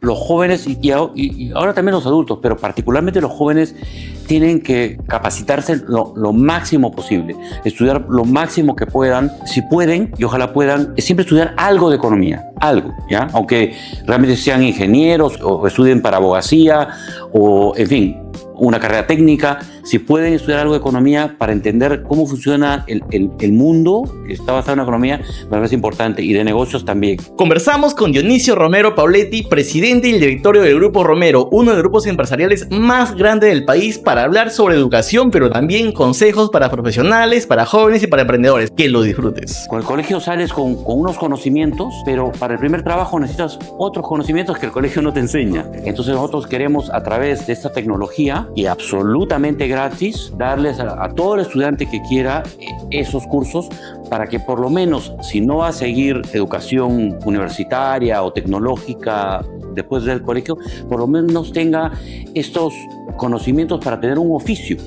Los jóvenes y ahora también los adultos, pero particularmente los jóvenes, tienen que capacitarse lo máximo posible, estudiar lo máximo que puedan, si pueden, y ojalá puedan, siempre estudiar algo de economía, algo, ¿ya? Aunque realmente sean ingenieros o estudien para abogacía o, en fin, una carrera técnica, si pueden estudiar algo de economía para entender cómo funciona el mundo que está basado en la economía, me parece importante, y de negocios también. Conversamos con Dionisio Romero Pauletti, presidente y directorio del Grupo Romero, uno de los grupos empresariales más grandes del país, para hablar sobre educación, pero también consejos para profesionales, para jóvenes y para emprendedores. Que lo disfrutes. Con el colegio sales con unos conocimientos, pero para el primer trabajo necesitas otros conocimientos que el colegio no te enseña. Entonces nosotros queremos, a través de esta tecnología, y absolutamente gratis, darles a todo el estudiante que quiera esos cursos, para que por lo menos, si no va a seguir educación universitaria o tecnológica después del colegio, por lo menos tenga estos conocimientos para tener un oficio,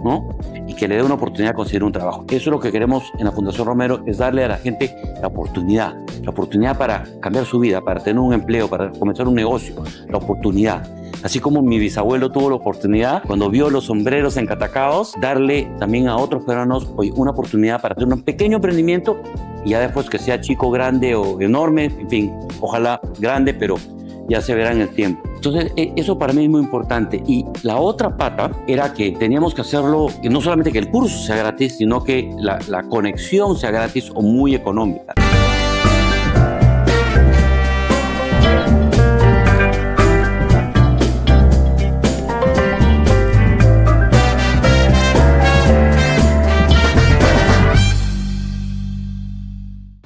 ¿no? Y que le dé una oportunidad de conseguir un trabajo. Eso es lo que queremos en la Fundación Romero, es darle a la gente la oportunidad para cambiar su vida, para tener un empleo, para comenzar un negocio, la oportunidad. Así como mi bisabuelo tuvo la oportunidad, cuando vio los sombreros en Catacaos, darle también a otros peruanos una oportunidad para tener un pequeño emprendimiento, y ya después que sea chico, grande o enorme, en fin, ojalá grande, pero ya se verá en el tiempo. Entonces, eso para mí es muy importante. Y la otra pata era que teníamos que hacerlo, que no solamente que el curso sea gratis, sino que la conexión sea gratis o muy económica.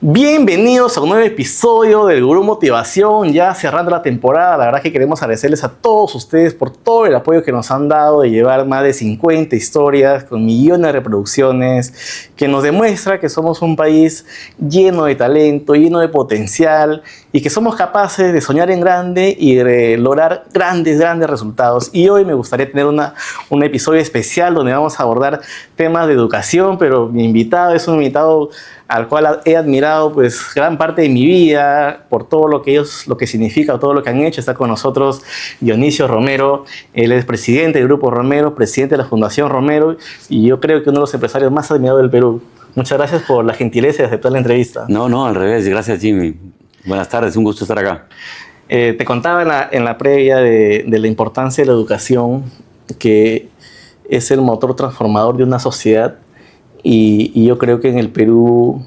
Bienvenidos a un nuevo episodio del Gurú Motivación, ya cerrando la temporada. La verdad que queremos agradecerles a todos ustedes por todo el apoyo que nos han dado de llevar más de 50 historias con millones de reproducciones, que nos demuestra que somos un país lleno de talento, lleno de potencial, y que somos capaces de soñar en grande y de lograr grandes resultados. Y hoy me gustaría tener un episodio especial donde vamos a abordar temas de educación, pero mi invitado es un invitado al cual he admirado pues gran parte de mi vida por todo lo que significa, todo lo que han hecho. Está con nosotros Dionisio Romero. Él es presidente del Grupo Romero, presidente de la Fundación Romero, y yo creo que uno de los empresarios más admirados del Perú. Muchas gracias por la gentileza de aceptar la entrevista. No, al revés. Gracias, Jimmy. Buenas tardes, un gusto estar acá. Te contaba en la previa de la importancia de la educación, que es el motor transformador de una sociedad. Y yo creo que en el Perú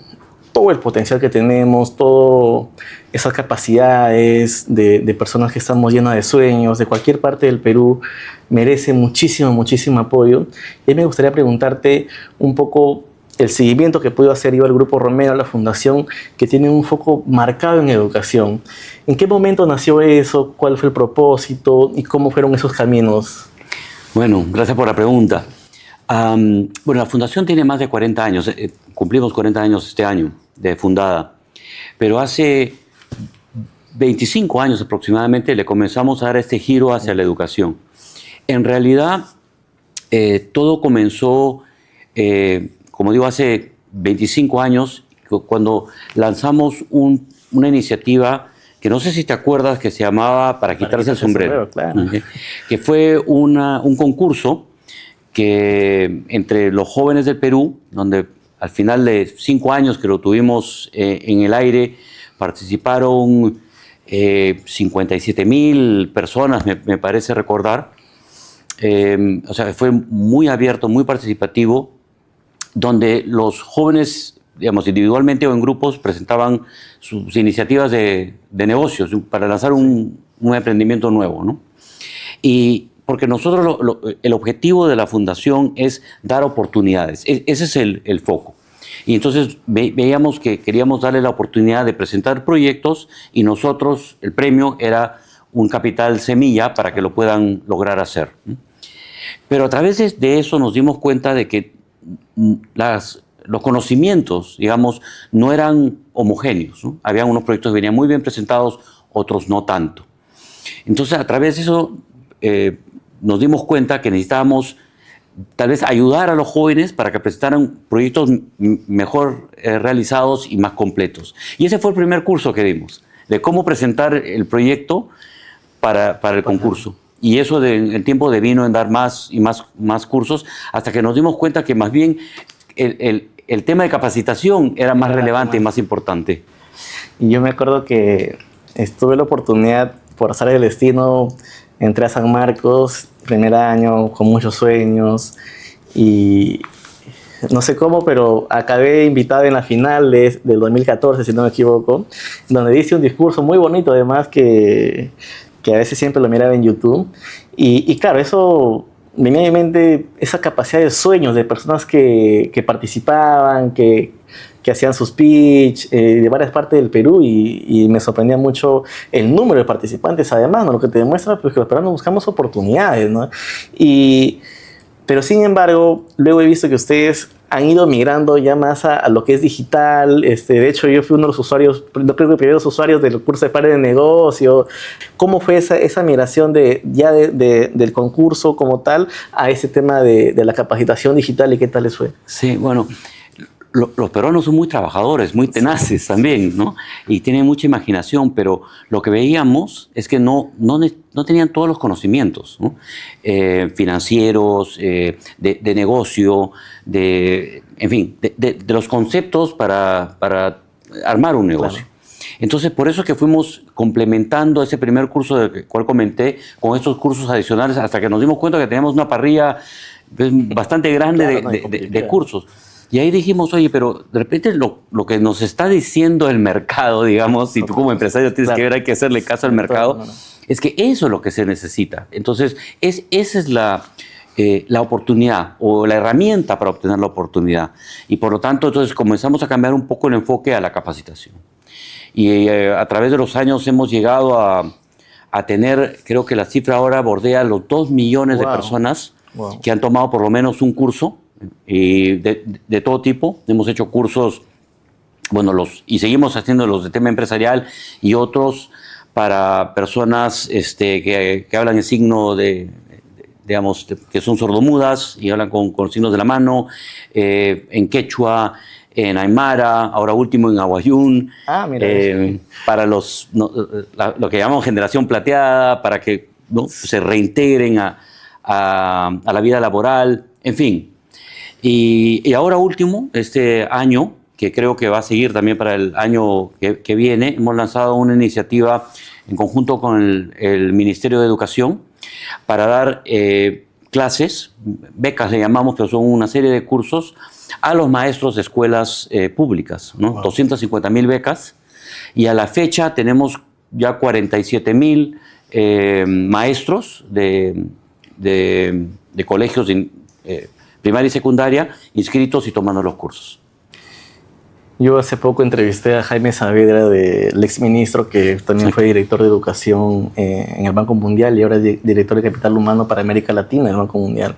todo el potencial que tenemos, todas esas capacidades de personas que estamos llenas de sueños, de cualquier parte del Perú, merece muchísimo apoyo. Y me gustaría preguntarte un poco el seguimiento que puedo hacer yo al Grupo Romero, a la Fundación, que tiene un foco marcado en educación. ¿En qué momento nació eso? ¿Cuál fue el propósito? ¿Y cómo fueron esos caminos? Bueno, gracias por la pregunta. Bueno, la Fundación tiene más de 40 años, cumplimos 40 años este año de fundada, pero hace 25 años aproximadamente le comenzamos a dar este giro hacia la educación. En realidad, todo comenzó, como digo, hace 25 años, cuando lanzamos una iniciativa que no sé si te acuerdas, que se llamaba Para quitarse el sombrero, claro. Que fue un concurso que entre los jóvenes del Perú, donde al final de 5 años que lo tuvimos en el aire, participaron 57,000 personas, me parece recordar. O sea, fue muy abierto, muy participativo, donde los jóvenes, digamos, individualmente o en grupos, presentaban sus iniciativas de negocios para lanzar un emprendimiento nuevo, ¿no? Y porque nosotros el objetivo de la Fundación es dar oportunidades. Ese es el foco. Y entonces veíamos que queríamos darle la oportunidad de presentar proyectos, y nosotros, el premio era un capital semilla para que lo puedan lograr hacer. Pero a través de eso nos dimos cuenta de que los conocimientos, digamos, no eran homogéneos, ¿no? Había unos proyectos que venían muy bien presentados, otros no tanto. Entonces, a través de eso nos dimos cuenta que necesitábamos tal vez ayudar a los jóvenes para que presentaran proyectos mejor realizados y más completos. Y ese fue el primer curso que dimos, de cómo presentar el proyecto para el concurso. Y eso el tiempo devino en dar más y más cursos, hasta que nos dimos cuenta que más bien el tema de capacitación era más relevante y más importante. Y yo me acuerdo que tuve la oportunidad, por azar del destino, entré a San Marcos, primer año, con muchos sueños, y no sé cómo, pero acabé invitado en la final del 2014, si no me equivoco, donde diste un discurso muy bonito, además, que a veces siempre lo miraba en YouTube. Y claro, eso venía a mi mente, esa capacidad de sueños de personas que participaban, que hacían sus pitch de varias partes del Perú, y me sorprendía mucho el número de participantes, además, ¿no? Lo que te demuestra, pues, que los peruanos buscamos oportunidades, ¿no? Pero sin embargo, luego he visto que ustedes han ido migrando ya más a lo que es digital. De hecho, yo fui uno de los usuarios, no creo que primeros usuarios del curso de padre de negocio. ¿Cómo fue esa migración del concurso como tal a ese tema de la capacitación digital, y qué tal les fue? Sí, bueno, los peruanos son muy trabajadores, muy tenaces también, ¿no? Y tienen mucha imaginación, pero lo que veíamos es que no tenían todos los conocimientos, ¿no? Financieros, de negocio, en fin, de los conceptos para armar un negocio. Claro. Entonces, por eso es que fuimos complementando ese primer curso del cual comenté con estos cursos adicionales, hasta que nos dimos cuenta que teníamos una parrilla bastante grande, claro, de cursos. Y ahí dijimos, oye, pero de repente lo que nos está diciendo el mercado, digamos, y tú como empresario tienes que ver, hay que hacerle caso al mercado, es que eso es lo que se necesita. Entonces, esa es la oportunidad o la herramienta para obtener la oportunidad. Y por lo tanto, entonces comenzamos a cambiar un poco el enfoque a la capacitación. Y a través de los años hemos llegado a tener, creo que la cifra ahora bordea los 2 millones de personas que han tomado por lo menos un curso. Y de todo tipo. Hemos hecho cursos, bueno, y seguimos haciendo los de tema empresarial y otros para personas que hablan en signo digamos, que son sordomudas y hablan con signos de la mano, en quechua, en aymara, ahora último en aguayún, para lo que llamamos generación plateada, para que, ¿no?, se reintegren a la vida laboral, en fin. Y ahora último, este año, que creo que va a seguir también para el año que viene, hemos lanzado una iniciativa en conjunto con el Ministerio de Educación para dar clases, becas le llamamos, pero son una serie de cursos a los maestros de escuelas públicas, ¿no? 250,000 becas, y a la fecha tenemos ya 47,000 maestros de colegios primaria y secundaria, inscritos y tomando los cursos. Yo hace poco entrevisté a Jaime Saavedra, del exministro, que también fue director de educación en el Banco Mundial y ahora es director de capital humano para América Latina en el Banco Mundial.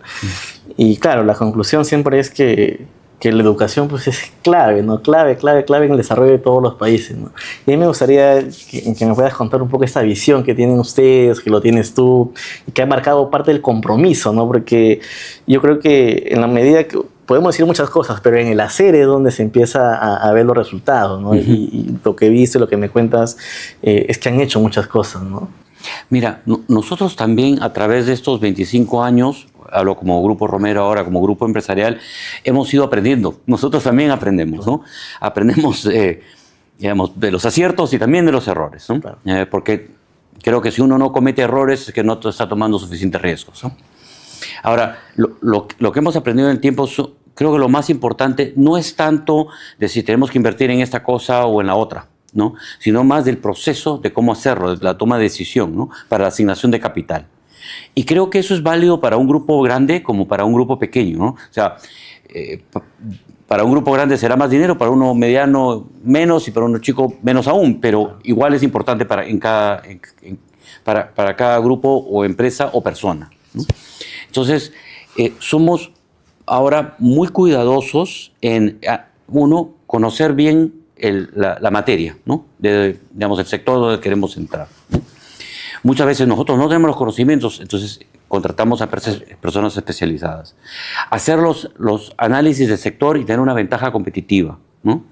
Y claro, la conclusión siempre es que la educación, pues, es clave, ¿no? Clave en el desarrollo de todos los países, ¿no? Y a mí me gustaría que me puedas contar un poco esta visión que tienen ustedes, que lo tienes tú, y que ha marcado parte del compromiso, ¿no? Porque yo creo que en la medida que podemos decir muchas cosas, pero en el hacer es donde se empieza a ver los resultados, ¿no? Y lo que viste, lo que me cuentas, es que han hecho muchas cosas, ¿no? Mira, nosotros también a través de estos 25 años, hablo como Grupo Romero ahora, como grupo empresarial, hemos ido aprendiendo. Nosotros también aprendemos, ¿no? Aprendemos, digamos, de los aciertos y también de los errores, ¿no? Claro. Porque creo que si uno no comete errores es que no está tomando suficientes riesgos, ¿no? Ahora, lo que hemos aprendido en el tiempo, creo que lo más importante no es tanto de si tenemos que invertir en esta cosa o en la otra, ¿no?, sino más del proceso de cómo hacerlo, de la toma de decisión, ¿no?, para la asignación de capital. Y creo que eso es válido para un grupo grande como para un grupo pequeño, ¿no? O sea, para un grupo grande será más dinero, para uno mediano menos y para uno chico menos aún, pero igual es importante para cada grupo o empresa o persona, ¿no? Entonces, somos ahora muy cuidadosos en, uno, conocer bien la materia, ¿no?, digamos, el sector donde queremos entrar, ¿no? Muchas veces nosotros no tenemos los conocimientos, entonces contratamos a personas especializadas. Hacer los análisis del sector y tener una ventaja competitiva, ¿no?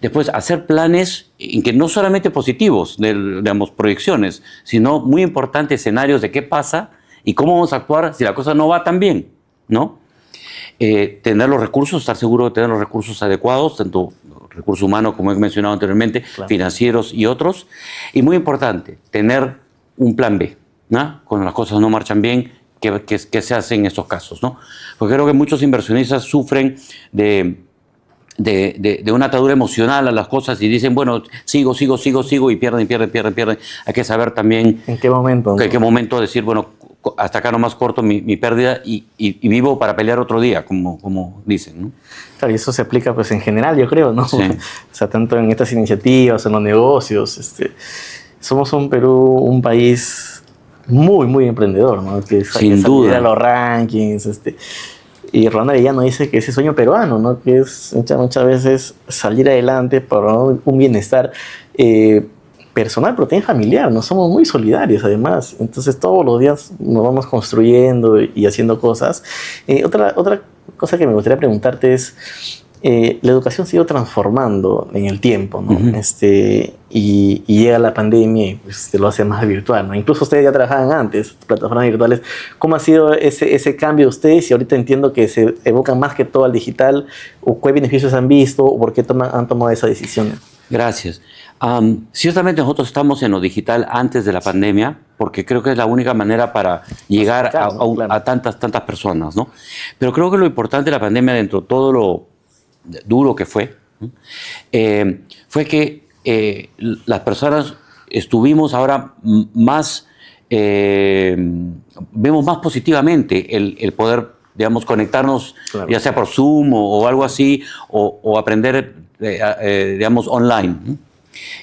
Después, hacer planes en que no solamente positivos, digamos, proyecciones, sino muy importantes escenarios de qué pasa y cómo vamos a actuar si la cosa no va tan bien, ¿no? Tener los recursos, estar seguro de tener los recursos adecuados, tanto recursos humanos, como he mencionado anteriormente, claro, financieros y otros. Y muy importante, tener un plan B, ¿no? Cuando las cosas no marchan bien, ¿qué se hace en estos casos, ¿no? Porque creo que muchos inversionistas sufren de una atadura emocional a las cosas y dicen, bueno, sigo y pierden. Hay que saber también en qué momento, ¿no? En qué momento decir, bueno, hasta acá nomás corto mi pérdida y vivo para pelear otro día, como dicen, ¿no? Claro, y eso se aplica pues en general, yo creo, ¿no? Sí. O sea, tanto en estas iniciativas, en los negocios. Somos un país muy, muy emprendedor, ¿no? Sin duda. A los rankings, y Rolando Arellano dice que ese sueño peruano, ¿no? Que es muchas veces salir adelante para un bienestar personal, pero también familiar, ¿no? Somos muy solidarios, además. Entonces, todos los días nos vamos construyendo y haciendo cosas. Otra cosa que me gustaría preguntarte es, la educación se ha ido transformando en el tiempo, ¿no? Y llega la pandemia y pues, lo hace más virtual, ¿no? Incluso ustedes ya trabajaban antes, plataformas virtuales. ¿Cómo ha sido ese cambio de ustedes? Y ahorita entiendo que se evocan más que todo al digital. ¿O qué beneficios han visto? ¿O por qué han tomado esa decisión? Gracias. Ciertamente nosotros estamos en lo digital antes de la pandemia, porque creo que es la única manera para llegar a tantas personas, ¿no? Pero creo que lo importante de la pandemia, dentro de todo lo duro que fue, ¿no? Fue que las personas estuvimos ahora más, vemos más positivamente el poder, digamos, conectarnos, claro, ya sea por Zoom o algo así, o aprender, digamos, online, ¿no?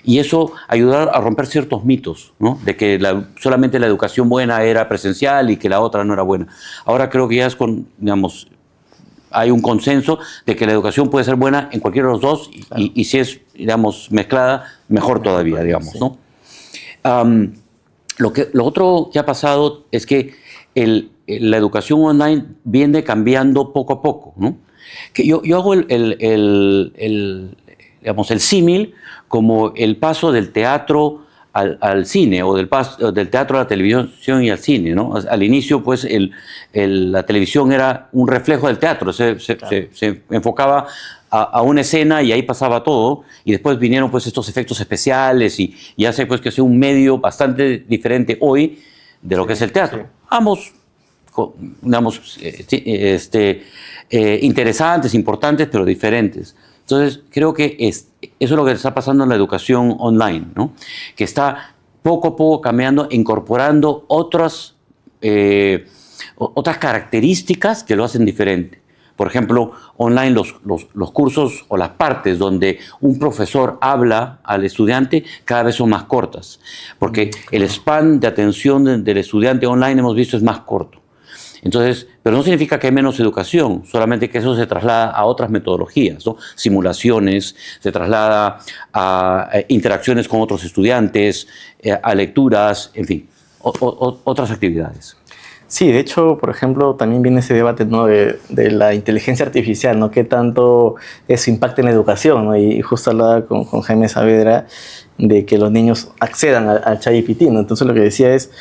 Y eso ayudar a romper ciertos mitos, ¿no? De que solamente la educación buena era presencial y que la otra no era buena. Ahora creo que ya es digamos, hay un consenso de que la educación puede ser buena en cualquiera de los dos, claro, y si es, digamos, mezclada, mejor todavía, digamos, sí, ¿no? Lo otro que ha pasado es que la educación online viene cambiando poco a poco, ¿no? Que yo hago digamos, el símil como el paso del teatro al cine, o del teatro a la televisión y al cine, ¿no? Al inicio, pues, la televisión era un reflejo del teatro, se enfocaba a una escena y ahí pasaba todo, y después vinieron, pues, estos efectos especiales y hace, pues, que sea un medio bastante diferente hoy de lo que es el teatro. Sí. Ambos, digamos, interesantes, importantes, pero diferentes. Entonces, creo que eso es lo que está pasando en la educación online, ¿no? Que está poco a poco cambiando, incorporando otras características que lo hacen diferente. Por ejemplo, online los cursos o las partes donde un profesor habla al estudiante cada vez son más cortas, porque el span de atención del estudiante online, hemos visto, es más corto. Entonces, pero no significa que hay menos educación, solamente que eso se traslada a otras metodologías, ¿no? Simulaciones, se traslada a interacciones con otros estudiantes, a lecturas, en fin, otras actividades. Sí, de hecho, por ejemplo, también viene ese debate, ¿no? de la inteligencia artificial, ¿no? ¿Qué tanto eso impacta en la educación, ¿no? Y justo hablaba con Jaime Saavedra de que los niños accedan al ChatGPT, ¿no? Entonces lo que decía es,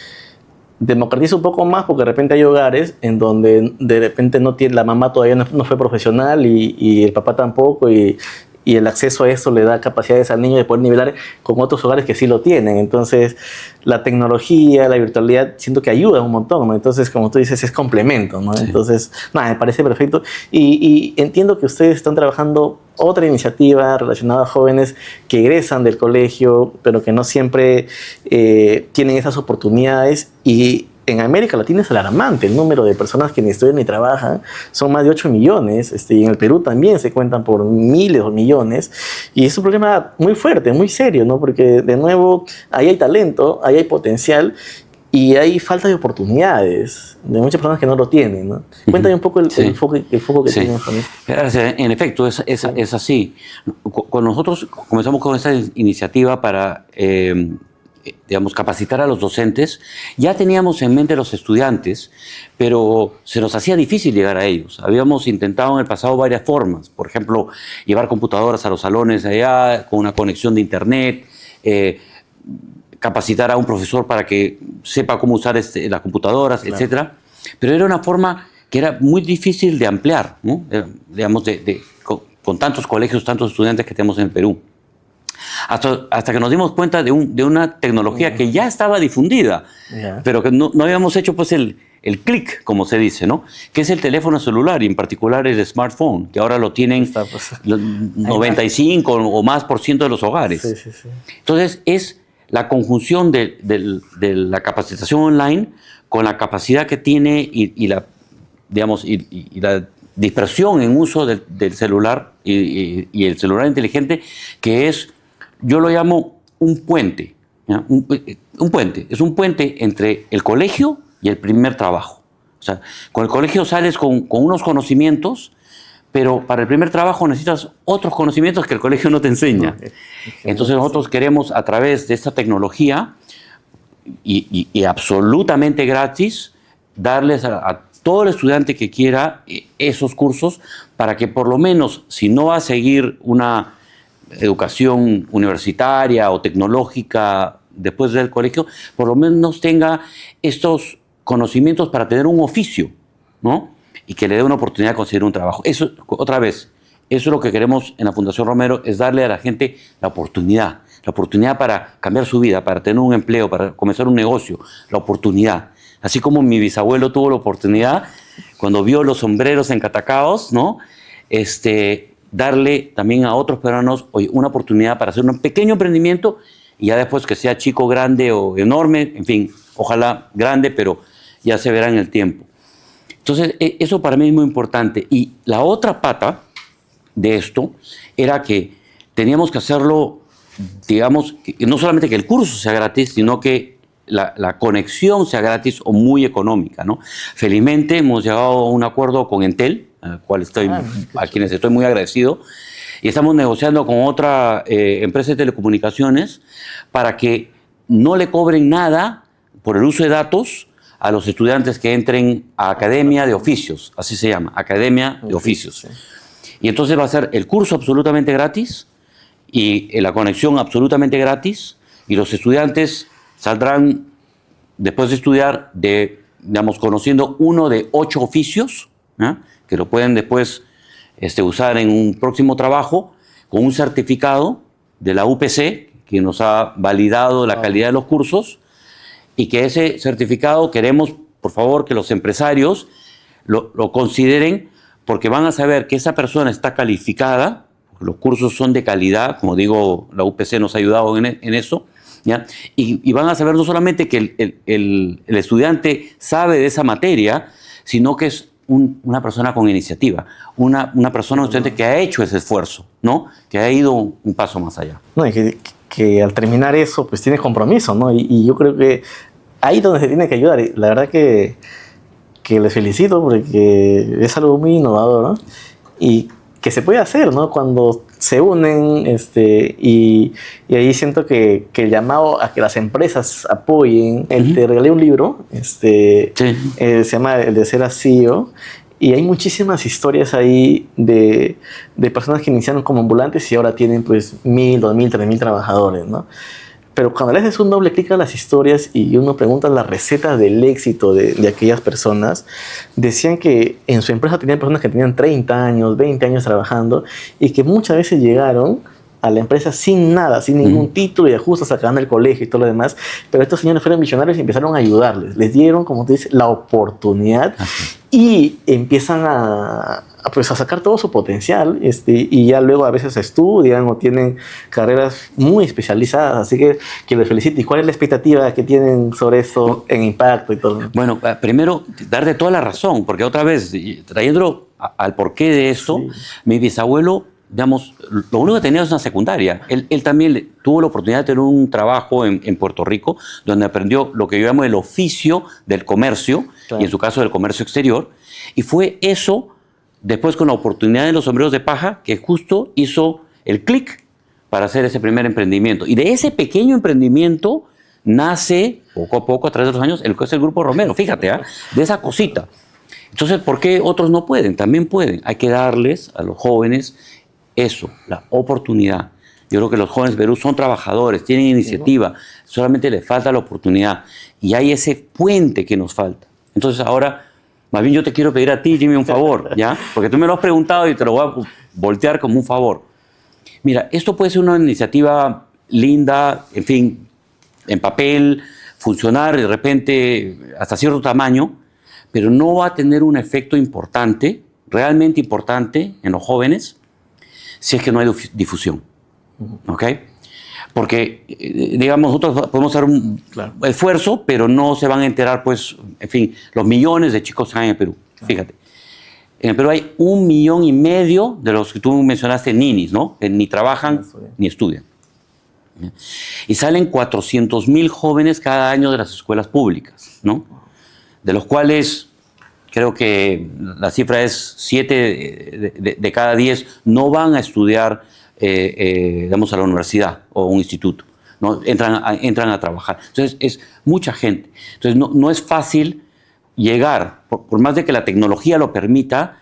democratiza un poco más, porque de repente hay hogares en donde de repente la mamá todavía no fue profesional y el papá tampoco, y el acceso a eso le da capacidades al niño de poder nivelar con otros hogares que sí lo tienen. Entonces, la tecnología, la virtualidad, siento que ayuda un montón, ¿no? Entonces, como tú dices, es complemento, ¿no? Sí. Entonces, nada, me parece perfecto. Y entiendo que ustedes están trabajando otra iniciativa relacionada a jóvenes que egresan del colegio, pero que no siempre tienen esas oportunidades. Y en América Latina es alarmante el número de personas que ni estudian ni trabajan. Son más de 8 millones, y en el Perú también se cuentan por miles o millones. Y es un problema muy fuerte, muy serio, ¿no? Porque, de nuevo, ahí hay talento, ahí hay potencial, y hay falta de oportunidades de muchas personas que no lo tienen, ¿no? Cuéntame un poco el foco que tienen con eso. En efecto, es así. Cuando nosotros comenzamos con esta iniciativa para digamos, capacitar a los docentes. Ya teníamos en mente a los estudiantes, pero se nos hacía difícil llegar a ellos. Habíamos intentado en el pasado varias formas. Por ejemplo, llevar computadoras a los salones allá con una conexión de internet, capacitar a un profesor para que sepa cómo usar las computadoras, claro, etcétera. Pero era una forma que era muy difícil de ampliar, ¿no? Digamos, con tantos colegios, tantos estudiantes que tenemos en el Perú. Hasta que nos dimos cuenta de una tecnología que ya estaba difundida, pero que no habíamos hecho pues el clic, como se dice, ¿no? Que es el teléfono celular, y en particular el smartphone, que ahora lo tienen 95 o más por ciento de los hogares. Sí, sí, sí. Entonces, es la conjunción de la capacitación online con la capacidad que tiene y la dispersión en uso del celular y el celular inteligente, que es, yo lo llamo un puente, ¿ya? Un puente, es un puente entre el colegio y el primer trabajo. O sea, con el colegio sales con unos conocimientos, pero para el primer trabajo necesitas otros conocimientos que el colegio no te enseña. Entonces nosotros queremos, a través de esta tecnología, y absolutamente gratis, darles a todo el estudiante que quiera esos cursos, para que por lo menos, si no va a seguir una educación universitaria o tecnológica después del colegio, por lo menos tenga estos conocimientos para tener un oficio, ¿no? Y que le dé una oportunidad de conseguir un trabajo. Eso, otra vez, eso es lo que queremos en la Fundación Romero, es darle a la gente la oportunidad para cambiar su vida, para tener un empleo, para comenzar un negocio, la oportunidad. Así como mi bisabuelo tuvo la oportunidad, cuando vio los sombreros en Catacaos, ¿no? Darle también a otros peruanos una oportunidad para hacer un pequeño emprendimiento, y ya después, que sea chico, grande o enorme, en fin, ojalá grande, pero ya se verá en el tiempo. Entonces, eso para mí es muy importante. Y la otra pata de esto era que teníamos que hacerlo, digamos, no solamente que el curso sea gratis, sino que la conexión sea gratis o muy económica, ¿no? Felizmente hemos llegado a un acuerdo con Entel, a quienes estoy muy agradecido, y estamos negociando con otra empresa de telecomunicaciones para que no le cobren nada por el uso de datos a los estudiantes que entren a Academia de Oficios, así se llama, Academia de Oficios. Sí. Y entonces va a ser el curso absolutamente gratis y la conexión absolutamente gratis, y los estudiantes saldrán, después de estudiar, digamos, conociendo uno de 8 oficios, ¿eh? Que lo pueden después usar en un próximo trabajo, con un certificado de la UPC, que nos ha validado la calidad de los cursos, y que ese certificado queremos, por favor, que los empresarios lo consideren, porque van a saber que esa persona está calificada, los cursos son de calidad, como digo, la UPC nos ha ayudado en eso, ¿ya? Y van a saber no solamente que el estudiante sabe de esa materia, sino que es una persona con iniciativa, una persona, un estudiante que ha hecho ese esfuerzo, ¿no? Que ha ido un paso más allá. No, y que al terminar eso, pues tiene compromiso, ¿no? Y yo creo que ahí es donde se tiene que ayudar. Y la verdad que les felicito, porque es algo muy innovador, ¿no? Y que se puede hacer, ¿no? Cuando se unen, y ahí siento que el llamado a que las empresas apoyen. Te regalé un libro, se llama El de Ser CEO, y hay muchísimas historias ahí de personas que iniciaron como ambulantes y ahora tienen pues 1,000, 2,000, 3,000 trabajadores, ¿no? Pero cuando le haces un doble clic a las historias y uno pregunta las recetas del éxito de aquellas personas, decían que en su empresa tenían personas que tenían 30 años, 20 años trabajando, y que muchas veces llegaron a la empresa sin nada, sin ningún título, y ajustes acabando el colegio y todo lo demás. Pero estos señores fueron visionarios y empezaron a ayudarles. Les dieron, como te dices, la oportunidad, y empiezan a sacar todo su potencial, y ya luego a veces estudian o tienen carreras muy especializadas. Así que les felicito. ¿Y cuál es la expectativa que tienen sobre eso en impacto y todo? Bueno, primero, darte toda la razón, porque otra vez, trayéndolo al porqué de esto, mi bisabuelo, digamos, lo único que tenía es una secundaria. Él también tuvo la oportunidad de tener un trabajo en Puerto Rico, donde aprendió lo que yo llamo el oficio del comercio, y en su caso del comercio exterior, y fue eso, después con la oportunidad de los sombreros de paja, que justo hizo el clic para hacer ese primer emprendimiento. Y de ese pequeño emprendimiento nace poco a poco, a través de los años, el que es el Grupo Romero. Fíjate, de esa cosita. Entonces, ¿por qué otros no pueden? También pueden. Hay que darles a los jóvenes eso, la oportunidad. Yo creo que los jóvenes de Perú son trabajadores, tienen iniciativa, solamente les falta la oportunidad. Y hay ese puente que nos falta. Entonces, ahora, más bien yo te quiero pedir a ti, Jimmy, un favor, ¿ya? Porque tú me lo has preguntado y te lo voy a voltear como un favor. Mira, esto puede ser una iniciativa linda, en fin, en papel, funcionar de repente hasta cierto tamaño, pero no va a tener un efecto importante, realmente importante en los jóvenes, si es que no hay difusión. ¿Ok? Porque, digamos, nosotros podemos hacer un esfuerzo, pero no se van a enterar, pues, en fin, los millones de chicos que hay en el Perú. Fíjate. En el Perú hay 1,5 millones de los que tú mencionaste ninis, ¿no? Que ni trabajan ni estudian. Y salen 400,000 jóvenes cada año de las escuelas públicas, ¿no? De los cuales creo que la cifra es 7 de cada 10 no van a estudiar, digamos, a la universidad o un instituto, ¿no? Entran a trabajar. Entonces, es mucha gente. Entonces, no es fácil llegar, por más de que la tecnología lo permita,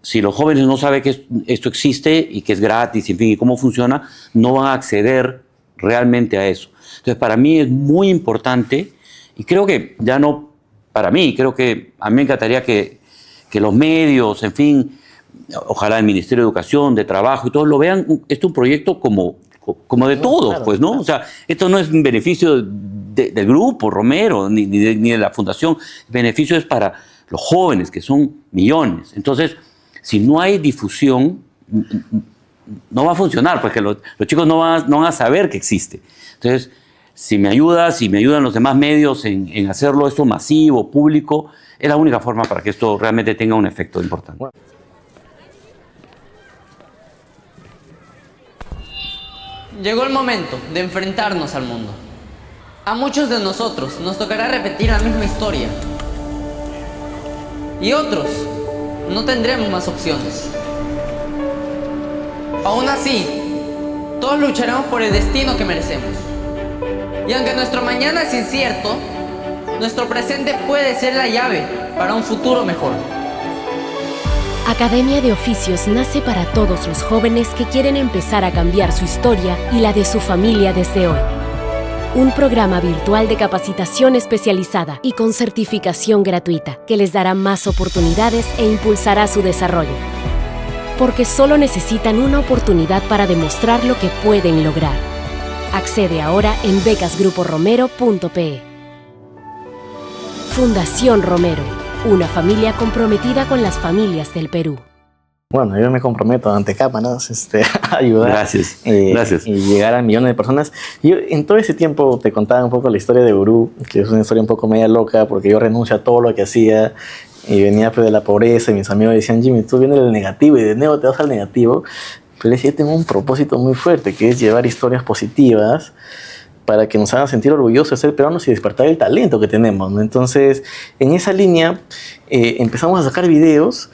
si los jóvenes no saben que esto existe y que es gratis, en fin, y cómo funciona, no van a acceder realmente a eso. Entonces, para mí es muy importante, y creo que ya no para mí, creo que a mí me encantaría que los medios, en fin, ojalá el Ministerio de Educación, de Trabajo y todos lo vean, esto es un proyecto como de todos, claro, pues, ¿no? Claro. O sea, esto no es un beneficio del grupo Romero, ni de la fundación. El beneficio es para los jóvenes, que son millones. Entonces, si no hay difusión, no va a funcionar, porque los chicos no van a saber que existe. Entonces, si me ayudan los demás medios en hacerlo esto masivo, público, es la única forma para que esto realmente tenga un efecto importante. Bueno. Llegó el momento de enfrentarnos al mundo. A muchos de nosotros nos tocará repetir la misma historia. Y otros no tendremos más opciones. Aún así, todos lucharemos por el destino que merecemos. Y aunque nuestro mañana es incierto, nuestro presente puede ser la llave para un futuro mejor. Academia de Oficios nace para todos los jóvenes que quieren empezar a cambiar su historia y la de su familia desde hoy. Un programa virtual de capacitación especializada y con certificación gratuita que les dará más oportunidades e impulsará su desarrollo. Porque solo necesitan una oportunidad para demostrar lo que pueden lograr. Accede ahora en becasgruporomero.pe. Fundación Romero, una familia comprometida con las familias del Perú. Bueno, yo me comprometo ante capa, ¿no? A ayudar. Gracias. Gracias. Y llegar a millones de personas. Yo en todo ese tiempo te contaba un poco la historia de Gurú, que es una historia un poco media loca, porque yo renuncio a todo lo que hacía y venía pues, de la pobreza, y mis amigos decían, Jimmy, tú vienes del negativo y de nuevo te vas al negativo. Pero yo tengo un propósito muy fuerte, que es llevar historias positivas para que nos hagan sentir orgullosos de ser peruanos y despertar el talento que tenemos, ¿no? Entonces, en esa línea empezamos a sacar videos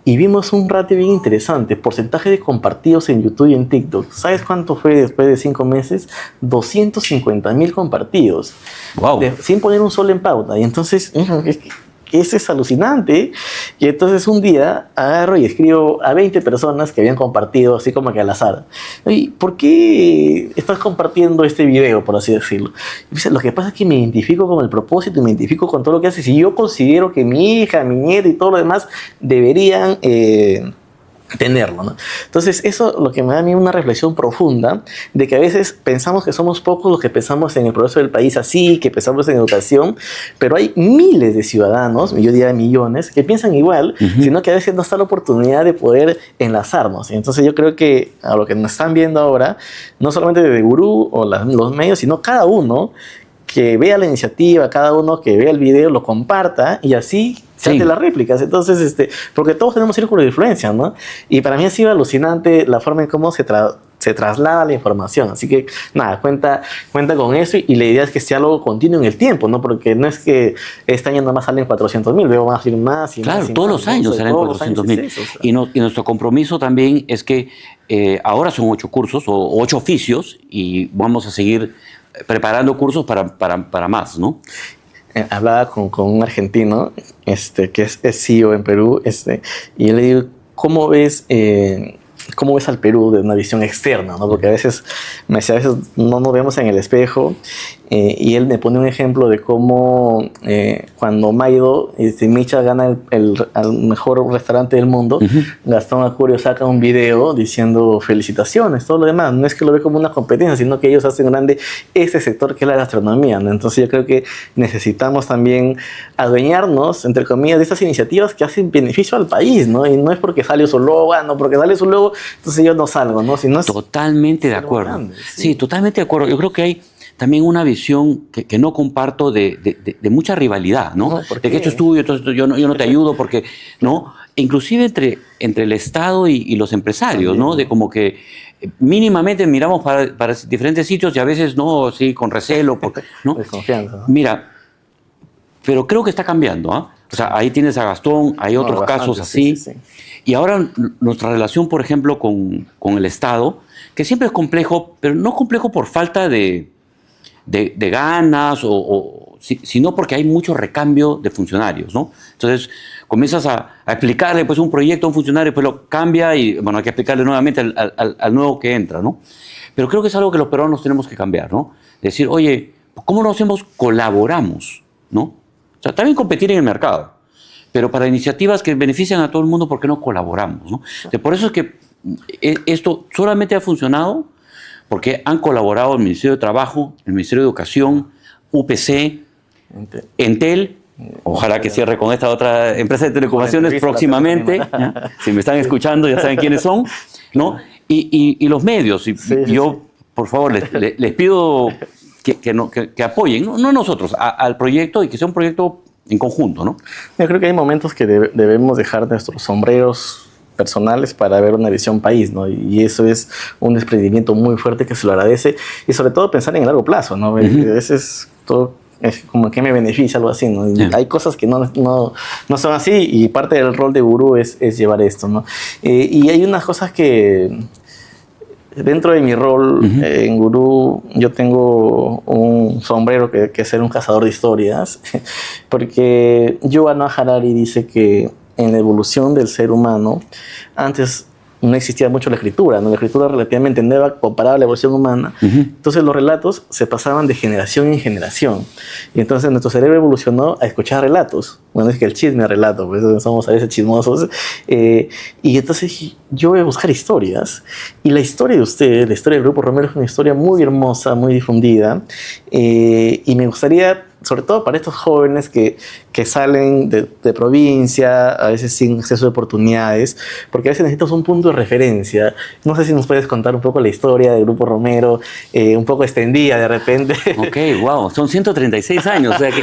y vimos un ratio bien interesante, porcentaje de compartidos en YouTube y en TikTok. ¿Sabes cuánto fue después de 5 meses? 250,000 compartidos. Wow. Sin poner un sol en pauta. Y entonces, eso es alucinante. Y entonces un día agarro y escribo a 20 personas que habían compartido así como que al azar. ¿Y por qué estás compartiendo este video, por así decirlo? Y dice, lo que pasa es que me identifico con el propósito y me identifico con todo lo que haces. Y yo considero que mi hija, mi nieta y todo lo demás deberían tenerlo, ¿no? Entonces eso lo que me da a mí una reflexión profunda de que a veces pensamos que somos pocos los que pensamos en el progreso del país así, que pensamos en educación, pero hay miles de ciudadanos, yo diría millones, que piensan igual, sino que a veces no está la oportunidad de poder enlazarnos. Entonces yo creo que a lo que nos están viendo ahora, no solamente de Gurú o los medios, sino cada uno que vea la iniciativa, cada uno que vea el video, lo comparta y así se hace las réplicas. Entonces, porque todos tenemos círculo de influencia, ¿no? Y para mí ha sido alucinante la forma en cómo se traslada la información. Así que, nada, cuenta con eso y la idea es que sea algo continuo en el tiempo, ¿no? Porque no es que este año nada más salen 400,000, luego van a salir más y claro, más. Claro, todos los años salen 400,000. Y nuestro compromiso también es que ahora son 8 cursos o 8 oficios y vamos a seguir preparando cursos para más, ¿no? Hablaba con un argentino que es CEO en Perú, y yo le digo, ¿cómo ves al Perú de una visión externa, ¿no? Porque a veces no nos vemos en el espejo, y él me pone un ejemplo de cómo cuando Maido, Micha gana al mejor restaurante del mundo, Gastón Acurio saca un video diciendo felicitaciones, todo lo demás. No es que lo ve como una competencia, sino que ellos hacen grande ese sector que es la gastronomía, ¿no? Entonces yo creo que necesitamos también adueñarnos, entre comillas, de estas iniciativas que hacen beneficio al país, ¿no? Y no es porque sale su logo, porque sale su logo, entonces yo no salgo, ¿no? Sino es totalmente de acuerdo. Grande, sí, totalmente de acuerdo. Yo creo que hay también una visión que no comparto de mucha rivalidad, ¿no? De que esto es tuyo, entonces yo no te ayudo porque, ¿no? Inclusive entre el Estado y los empresarios, también, ¿no? De como que mínimamente miramos para diferentes sitios y a veces no, sí, con recelo, ¿no? Desconfianza, ¿no? Mira, pero creo que está cambiando, ¿ah? O sea, ahí tienes a Gastón, hay otros casos así. Sí. Y ahora nuestra relación, por ejemplo, con el Estado, que siempre es complejo, pero no complejo por falta de ganas, sino porque hay mucho recambio de funcionarios, ¿no? Entonces, comienzas a explicarle pues, un proyecto a un funcionario, pues lo cambia y, bueno, hay que explicarle nuevamente al nuevo que entra, ¿no? Pero creo que es algo que los peruanos tenemos que cambiar, ¿no? Decir, oye, ¿cómo lo hacemos? Colaboramos, ¿no? O sea, también competir en el mercado, pero para iniciativas que benefician a todo el mundo, ¿por qué no colaboramos, ¿no? Por eso es que esto solamente ha funcionado porque han colaborado el Ministerio de Trabajo, el Ministerio de Educación, UPC, Entel, ojalá que cierre con esta otra empresa de telecomunicaciones próximamente, ¿ya? Si me están escuchando ya saben quiénes son, ¿no? Y los medios, yo por favor les pido que apoyen, no nosotros, al proyecto y que sea un proyecto en conjunto, ¿no? Yo creo que hay momentos que debemos dejar nuestros sombreros personales para ver una visión país, ¿no? Y eso es un desprendimiento muy fuerte que se lo agradece, y sobre todo pensar en el largo plazo, ¿no? A veces todo es como que me beneficia, algo así, ¿no? Y hay cosas que no son así, y parte del rol de gurú es llevar esto, ¿no? Y hay unas cosas que dentro de mi rol en gurú, yo tengo un sombrero que es ser un cazador de historias, porque Yuval Noah Harari dice que en la evolución del ser humano, antes no existía mucho la escritura, ¿no? La escritura relativamente nueva comparada a la evolución humana. Entonces los relatos se pasaban de generación en generación. Y entonces nuestro cerebro evolucionó a escuchar relatos. Bueno, es que el chisme es relato, pues somos a veces chismosos. Y entonces yo voy a buscar historias. Y la historia de ustedes, la historia del Grupo Romero, es una historia muy hermosa, muy difundida. Y me gustaría, sobre todo para estos jóvenes que salen de provincia, a veces sin acceso de oportunidades, porque a veces necesitas un punto de referencia. No sé si nos puedes contar un poco la historia del Grupo Romero, un poco extendida de repente. Ok, wow, son 136 años, o sea que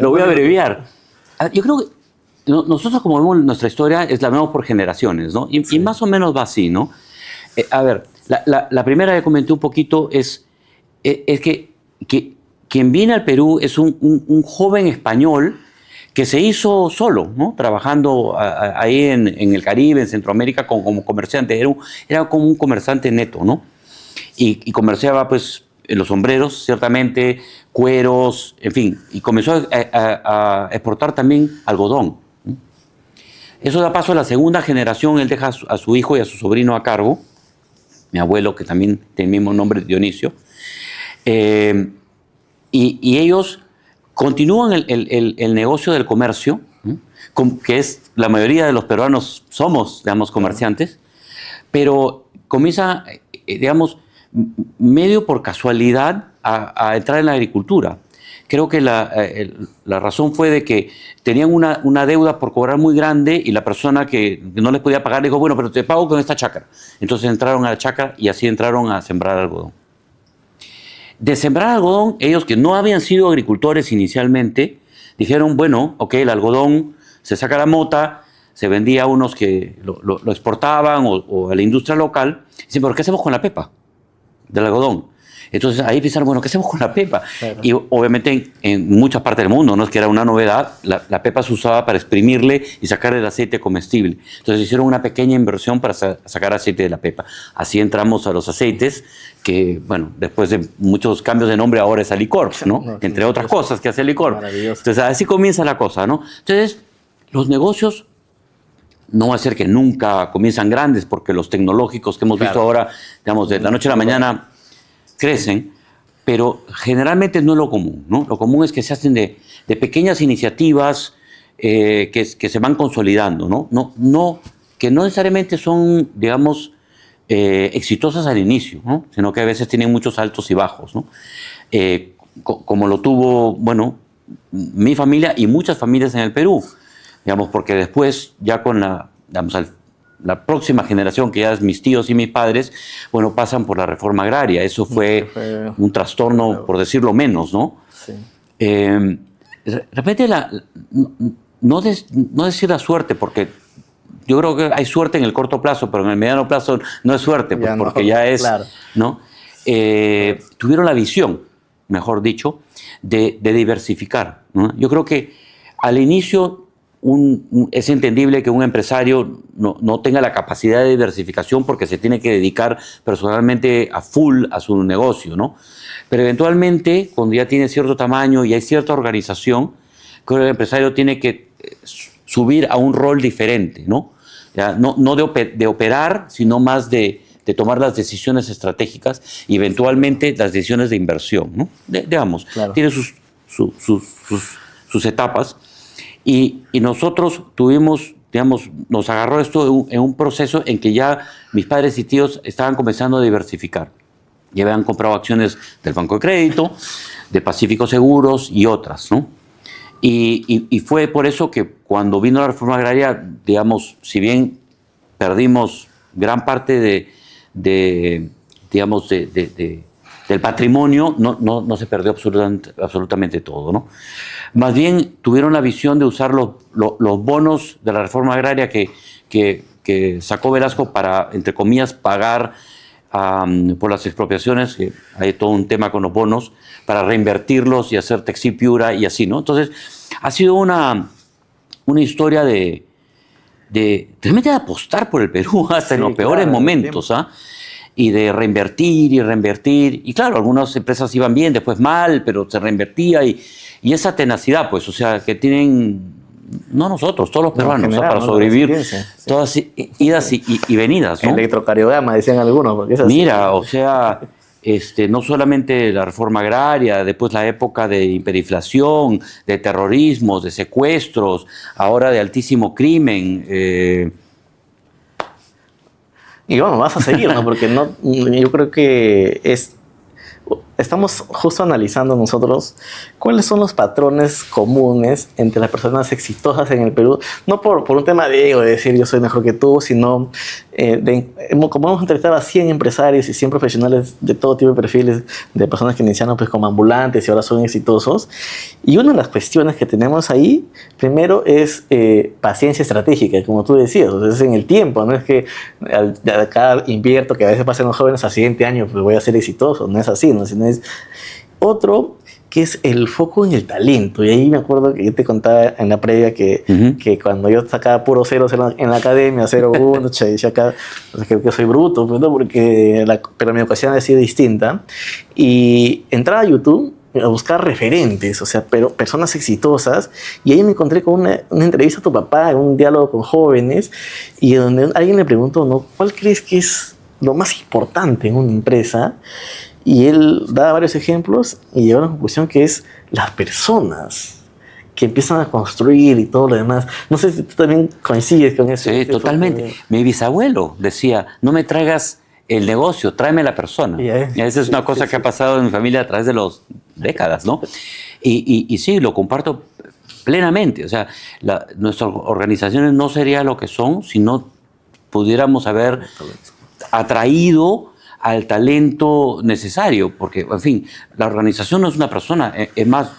lo voy a abreviar. Yo creo que nosotros, como vemos nuestra historia, la vemos por generaciones, ¿no? Y más o menos va así, ¿no? A ver, la primera que comenté un poquito es que quien viene al Perú es un joven español que se hizo solo, ¿no? Trabajando ahí en el Caribe, en Centroamérica, como comerciante. Era como un comerciante neto, ¿no? Y comerciaba, pues, los sombreros, ciertamente, cueros, en fin. Y comenzó a exportar también algodón. Eso da paso a la segunda generación. Él deja a su hijo y a su sobrino a cargo. Mi abuelo, que también tiene el mismo nombre, Dionisio. Y ellos continúan el negocio del comercio, que es la mayoría de los peruanos somos, digamos, comerciantes, pero comienza, digamos, medio por casualidad a entrar en la agricultura. Creo que la razón fue de que tenían una deuda por cobrar muy grande y la persona que no les podía pagar dijo, bueno, pero te pago con esta chácara. Entonces entraron a la chácara y así entraron a sembrar algodón. De sembrar algodón, ellos que no habían sido agricultores inicialmente, dijeron, bueno, ok, el algodón se saca la mota, se vendía a unos que lo exportaban o a la industria local. Dicen, pero ¿qué hacemos con la pepa del algodón? Entonces ahí pensaron, bueno, ¿qué hacemos con la pepa? Claro. Y obviamente en muchas partes del mundo, no es que era una novedad, la pepa se usaba para exprimirle y sacar el aceite comestible. Entonces hicieron una pequeña inversión para sacar aceite de la pepa. Así entramos a los aceites, que bueno, después de muchos cambios de nombre ahora es Alicorp, ¿no? No, Entre otras cosas que hace Alicorp. Maravilloso. Entonces así comienza la cosa, ¿no? Entonces los negocios no va a ser que nunca comienzan grandes, porque los tecnológicos que hemos visto ahora, digamos, de la noche a la mañana crecen, pero generalmente no es lo común, ¿no? Lo común es que se hacen de pequeñas iniciativas que se van consolidando, ¿no? Que no necesariamente son, digamos, exitosas al inicio, ¿no? Sino que a veces tienen muchos altos y bajos, ¿no? Como lo tuvo, bueno, mi familia y muchas familias en el Perú, digamos, porque después, ya con la próxima generación, que ya es mis tíos y mis padres, bueno, pasan por la reforma agraria. Eso fue un trastorno, por decirlo menos, ¿no? Sí. De repente, no decir la suerte, porque yo creo que hay suerte en el corto plazo, pero en el mediano plazo no es suerte, pues, porque ya es, claro. ¿no? Tuvieron la visión, mejor dicho, de diversificar, ¿no? Yo creo que al inicio es entendible que un empresario no tenga la capacidad de diversificación, porque se tiene que dedicar personalmente a full a su negocio, ¿no? Pero eventualmente, cuando ya tiene cierto tamaño y hay cierta organización, creo que el empresario tiene que subir a un rol diferente, ¿no? Ya, no de operar, sino más de tomar las decisiones estratégicas y eventualmente las decisiones de inversión, ¿no? Digamos, Claro. tiene sus etapas. Y nosotros tuvimos, digamos, nos agarró esto en un proceso en que ya mis padres y tíos estaban comenzando a diversificar. Ya habían comprado acciones del Banco de Crédito, de Pacífico Seguros y otras, ¿no? Y fue por eso que cuando vino la reforma agraria, digamos, si bien perdimos gran parte del patrimonio, no se perdió absolutamente todo, ¿no? Más bien tuvieron la visión de usar los bonos de la reforma agraria que sacó Velasco para, entre comillas, pagar por las expropiaciones, que hay todo un tema con los bonos, para reinvertirlos y hacer Texi Piura y así, ¿no? Entonces, ha sido una historia realmente de apostar por el Perú hasta en los peores momentos, ¿ah? Y de reinvertir y reinvertir. Y claro, algunas empresas iban bien, después mal, pero se reinvertía. Y esa tenacidad, pues, o sea, que tienen, no nosotros, todos los peruanos, general, para ¿no? sobrevivir, Sí. todas idas y venidas, ¿no? Electrocardiograma, decían algunos. Porque es así. Mira, o sea, no solamente la reforma agraria, después la época de hiperinflación, de terrorismos, de secuestros, ahora de altísimo crimen. Y bueno, vas a seguir, ¿no? Porque yo creo que estamos justo analizando nosotros cuáles son los patrones comunes entre las personas exitosas en el Perú, no por un tema de ego, de decir yo soy mejor que tú, sino como hemos entrevistado a 100 empresarios y 100 profesionales de todo tipo de perfiles, de personas que iniciaron pues como ambulantes y ahora son exitosos, y una de las cuestiones que tenemos ahí, primero es paciencia estratégica, como tú decías, o sea, es en el tiempo, no es que acá invierto, que a veces pasan los jóvenes al siguiente año pues voy a ser exitoso, no es así, ¿no? Sino es otro, que es el foco en el talento. Y ahí me acuerdo que yo te contaba en la previa que cuando yo sacaba puros ceros en la academia, 0-1, decía acá, que soy bruto, pues, ¿no? Pero mi ocasión ha sido distinta. Y entraba a YouTube a buscar referentes, o sea, pero personas exitosas, y ahí me encontré con una entrevista a tu papá, un diálogo con jóvenes, y donde alguien le preguntó, ¿no? ¿Cuál crees que es lo más importante en una empresa? Y él da varios ejemplos y llegó a la conclusión que es las personas que empiezan a construir y todo lo demás. No sé si tú también coincides con eso. Sí, totalmente. Mi bisabuelo decía, no me traigas el negocio, tráeme la persona. Y esa es una cosa que ha pasado en mi familia a través de las décadas, ¿no? Y sí, lo comparto plenamente. O sea, nuestras organizaciones no serían lo que son si no pudiéramos haber atraído al talento necesario, porque, en fin, la organización no es una persona. Es más,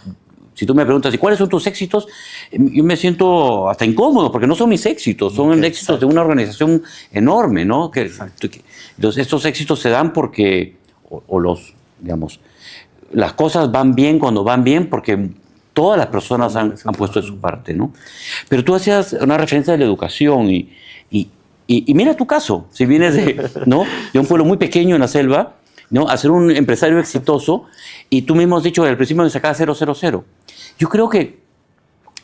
si tú me preguntas, ¿y cuáles son tus éxitos? Yo me siento hasta incómodo, porque no son mis éxitos, son éxitos de una organización enorme, ¿no? Entonces, estos éxitos se dan porque o los digamos. Las cosas van bien cuando van bien porque todas las personas han puesto de su parte, ¿no? Pero tú hacías una referencia de la educación y mira tu caso, si vienes ¿no? de un pueblo muy pequeño en la selva, ¿no? A ser un empresario exitoso, y tú mismo has dicho que al principio me sacaba 000. Yo creo que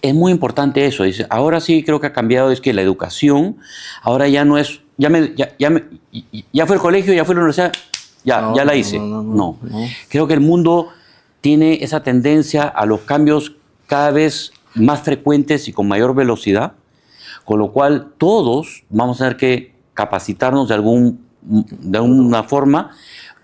es muy importante eso. Dice, ahora sí creo que ha cambiado, es que la educación ahora ya no es, ya fue el colegio, ya fue la universidad, ya la hice. No. Creo que el mundo tiene esa tendencia a los cambios cada vez más frecuentes y con mayor velocidad, con lo cual todos vamos a tener que capacitarnos de alguna forma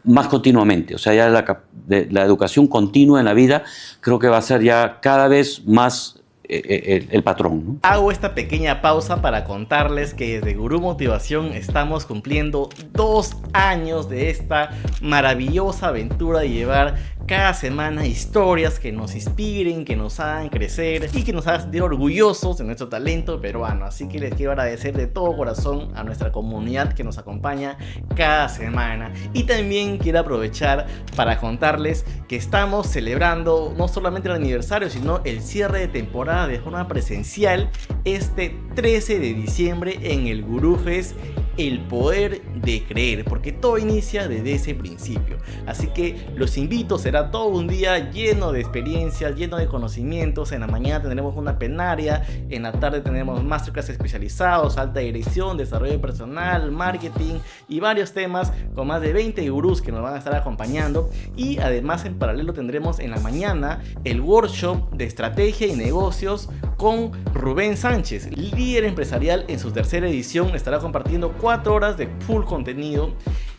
más continuamente. O sea, ya la educación continua en la vida creo que va a ser ya cada vez más el patrón, ¿no? Hago esta pequeña pausa para contarles que desde Gurú Motivación estamos cumpliendo 2 años de esta maravillosa aventura de llevar cada semana historias que nos inspiren, que nos hagan crecer y que nos hagan sentir orgullosos de nuestro talento peruano. Así que les quiero agradecer de todo corazón a nuestra comunidad que nos acompaña cada semana. Y también quiero aprovechar para contarles que estamos celebrando no solamente el aniversario, sino el cierre de temporada de forma presencial este 13 de diciembre en el Gurú Fest, el poder de creer, porque todo inicia desde ese principio. Así que los invito, será todo un día lleno de experiencias, lleno de conocimientos. En la mañana tendremos una plenaria, en la tarde tendremos masterclass especializados, alta dirección, desarrollo personal, marketing y varios temas con más de 20 gurús que nos van a estar acompañando. Y además en paralelo tendremos en la mañana el workshop de estrategia y negocios con Rubén Sánchez, líder empresarial. En su tercera edición estará compartiendo 4 horas de full contenido.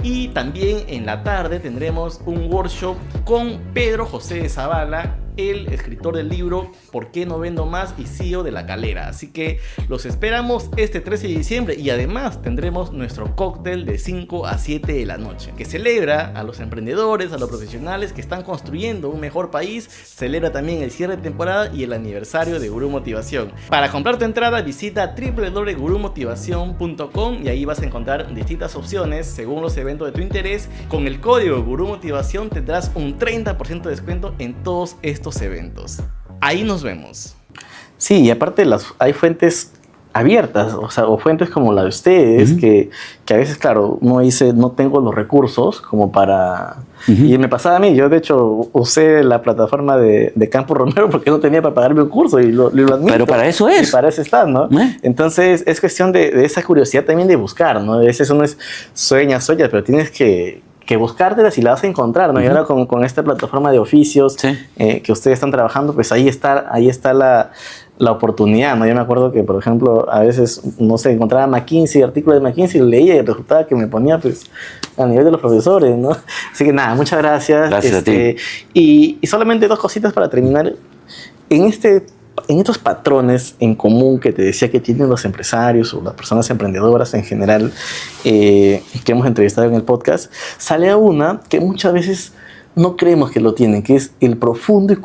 Y también en la tarde tendremos un workshop con Pedro José de Zavala, el escritor del libro ¿Por qué no vendo más? Y CEO de La Calera. Así que los esperamos este 13 de diciembre y además tendremos nuestro cóctel de 5 a 7 de la noche, que celebra a los emprendedores, a los profesionales que están construyendo un mejor país. Celebra también el cierre de temporada y el aniversario de Gurú Motivación. Para comprar tu entrada visita www.gurumotivacion.com y ahí vas a encontrar distintas opciones según los eventos de tu interés. Con el código Gurú Motivación tendrás un 30% de descuento en todos estos eventos. Ahí nos vemos. Sí, y aparte hay fuentes abiertas, o fuentes como la de ustedes, que a veces, claro, uno dice, no tengo los recursos como para... Y me pasaba a mí, yo de hecho usé la plataforma de Campo Romero porque no tenía para pagarme un curso y lo admito. Pero para eso es. Y para eso está, ¿no? Entonces es cuestión de esa curiosidad también de buscar, ¿no? A veces uno sueña, pero tienes que buscártelas y las vas a encontrar, ¿no? Y ahora con esta plataforma de oficios que ustedes están trabajando, pues ahí está la oportunidad, ¿no? Yo me acuerdo que, por ejemplo, a veces, no sé, encontraba McKinsey, artículos de McKinsey, y leía y resultaba que me ponía, pues, a nivel de los profesores, ¿no? Así que nada, muchas gracias. Gracias a ti. Y solamente 2 cositas para terminar. En estos patrones en común que te decía que tienen los empresarios o las personas emprendedoras en general que hemos entrevistado en el podcast, sale una que muchas veces no creemos que lo tienen, que es el profundo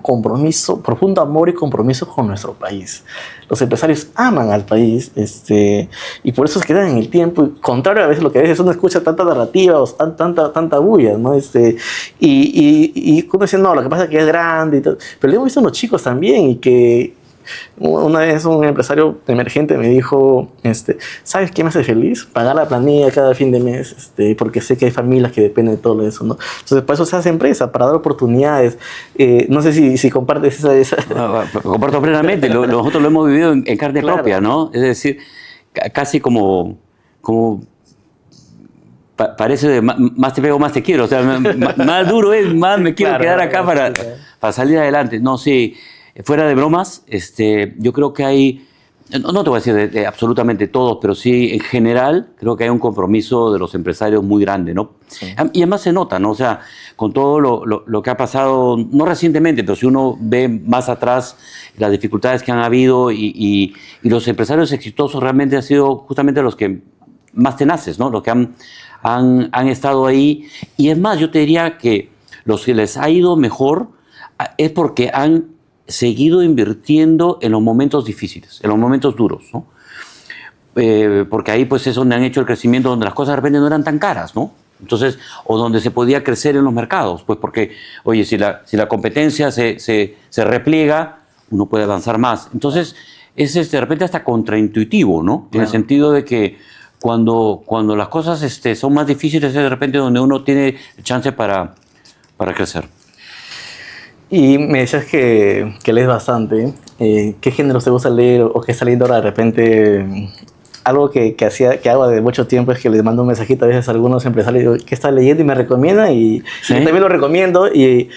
amor y compromiso con nuestro país. Los empresarios aman al país y por eso se quedan en el tiempo, y contrario a veces lo que a veces uno escucha tanta narrativa o tanta bulla, ¿no? Y uno dice, no, lo que pasa es que es grande y todo. Pero le hemos visto a unos chicos también, y que una vez un empresario emergente me dijo, ¿sabes qué me hace feliz? Pagar la planilla cada fin de mes, porque sé que hay familias que dependen de todo eso, ¿no? Entonces, por eso se hace empresa, para dar oportunidades. No sé si compartes esa... Comparto plenamente. Nosotros lo hemos vivido en carne propia, ¿no? Es decir, casi como parece más te pego, más te quiero. O sea, más duro es, más me quiero quedar acá para salir adelante. No, sí. Fuera de bromas, yo creo que hay, no te voy a decir de absolutamente todos, pero sí en general creo que hay un compromiso de los empresarios muy grande, ¿no? Sí. Y además se nota, ¿no? O sea, con todo lo que ha pasado, no recientemente, pero si uno ve más atrás las dificultades que han habido y los empresarios exitosos realmente han sido justamente los que más tenaces, ¿no? Los que han estado ahí. Y es más, yo te diría que los que les ha ido mejor es porque han seguido invirtiendo en los momentos difíciles, en los momentos duros, ¿no? Porque ahí pues es donde han hecho el crecimiento, donde las cosas de repente no eran tan caras, ¿no? Entonces, o donde se podía crecer en los mercados, pues porque, oye, si la competencia se repliega, uno puede avanzar más. Entonces, es de repente hasta contraintuitivo, ¿no? En el sentido de que cuando las cosas son más difíciles, es de repente donde uno tiene chance para crecer. Y me decías que lees bastante. ¿Qué géneros te gusta leer o qué está leyendo ahora de repente? Algo que hago de mucho tiempo es que les mando un mensajito a veces a algunos empresarios que está leyendo y me recomienda y ¿Sí? yo también lo recomiendo y